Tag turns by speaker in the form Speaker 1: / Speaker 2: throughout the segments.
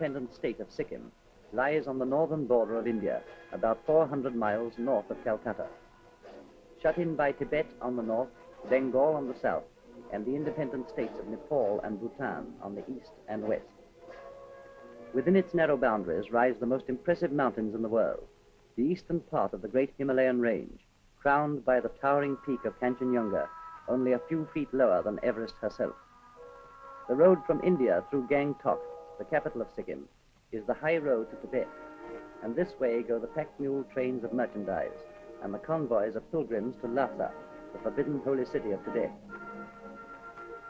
Speaker 1: independent state of Sikkim lies on the northern border of India, about 400 miles north of Calcutta. Shut in by Tibet on the north, Bengal on the south, and the independent states of Nepal and Bhutan on the east and west. Within its narrow boundaries rise the most impressive mountains in the world, the eastern part of the great Himalayan range, crowned by the towering peak of Kanchenjunga, only a few feet lower than Everest herself. The road from India through Gangtok, the capital of Sikkim, is the high road to Tibet, and this way go the packed mule trains of merchandise and the convoys of pilgrims to Lhasa, the forbidden holy city of Tibet.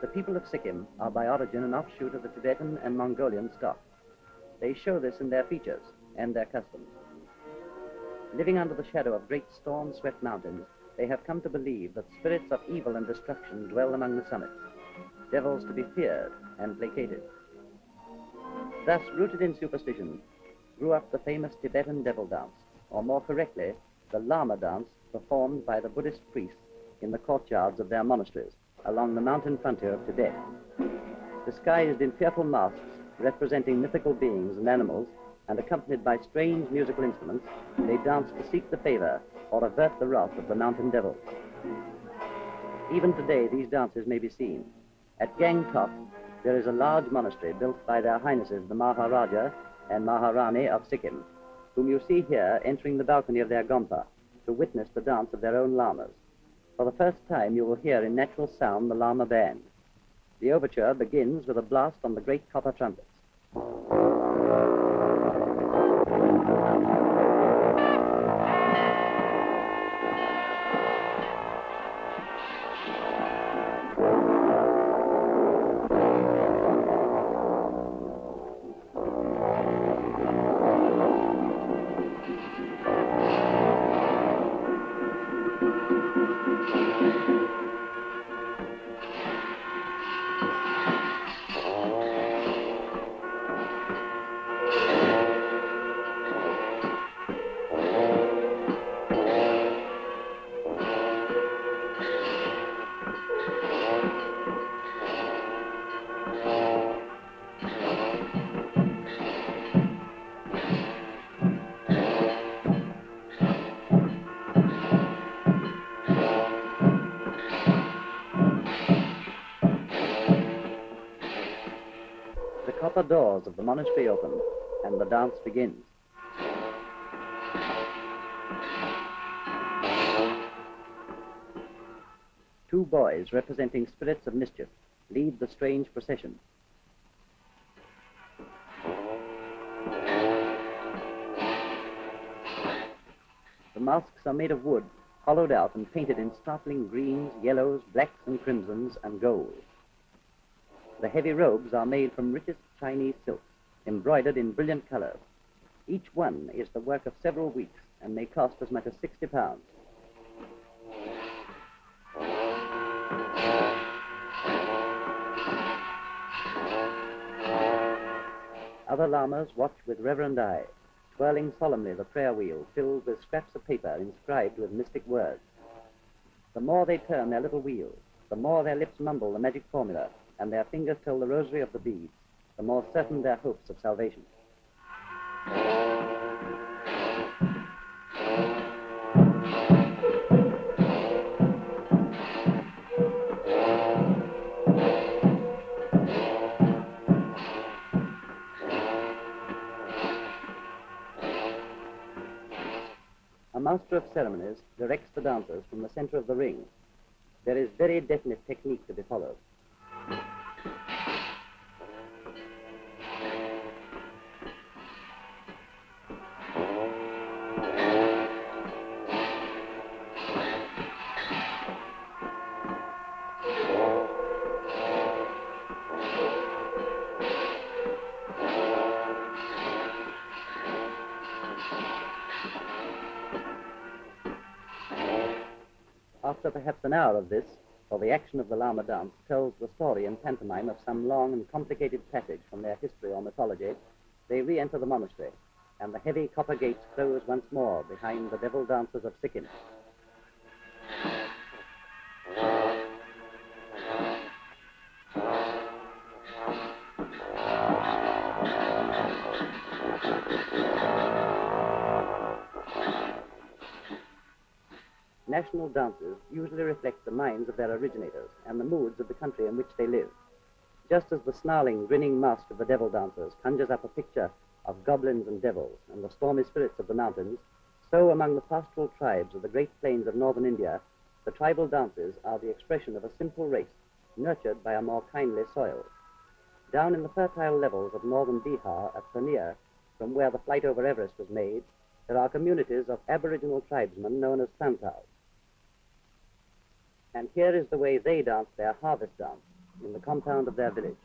Speaker 1: The people of Sikkim are by origin an offshoot of the Tibetan and Mongolian stock. They show this in their features and their customs. Living under the shadow of great storm-swept mountains, they have come to believe that spirits of evil and destruction dwell among the summits, devils to be feared and placated. Thus, rooted in superstition, grew up the famous Tibetan devil dance, or more correctly, the Lama dance performed by the Buddhist priests in the courtyards of their monasteries along the mountain frontier of Tibet. Disguised in fearful masks representing mythical beings and animals, and accompanied by strange musical instruments, they dance to seek the favor or avert the wrath of the mountain devils. Even today, these dances may be seen. At Gangtok, there is a large monastery built by their highnesses the Maharaja and Maharani of Sikkim, whom you see here entering the balcony of their gompa to witness the dance of their own lamas. For the first time, you will hear in natural sound the Lama band. The overture begins with a blast on the great copper trumpets. The copper doors of the monastery open, and the dance begins. Two boys representing spirits of mischief lead the strange procession. The masks are made of wood, hollowed out and painted in startling greens, yellows, blacks and crimsons and gold. The heavy robes are made from richest Chinese silks, embroidered in brilliant colors. Each one is the work of several weeks and may cost as much as 60 pounds. Other lamas watch with reverent eye, twirling solemnly the prayer wheel filled with scraps of paper inscribed with mystic words. The more they turn their little wheels, the more their lips mumble the magic formula, and their fingers tell the rosary of the beads, the more certain their hopes of salvation. A master of ceremonies directs the dancers from the center of the ring. There is very definite technique to be followed. After perhaps an hour of this, for the action of the Lama dance tells the story in pantomime of some long and complicated passage from their history or mythology, they re-enter the monastery, and the heavy copper gates close once more behind the devil dancers of Sikkim. national dances usually reflect the minds of their originators and the moods of the country in which they live. Just as the snarling, grinning mask of the devil dancers conjures up a picture of goblins and devils and the stormy spirits of the mountains, so among the pastoral tribes of the great plains of northern India, the tribal dances are the expression of a simple race, nurtured by a more kindly soil. Down in the fertile levels of northern Bihar at Purnia, from where the flight over Everest was made, there are communities of aboriginal tribesmen known as Santhals. And here is the way they dance their harvest dance in the compound of their village.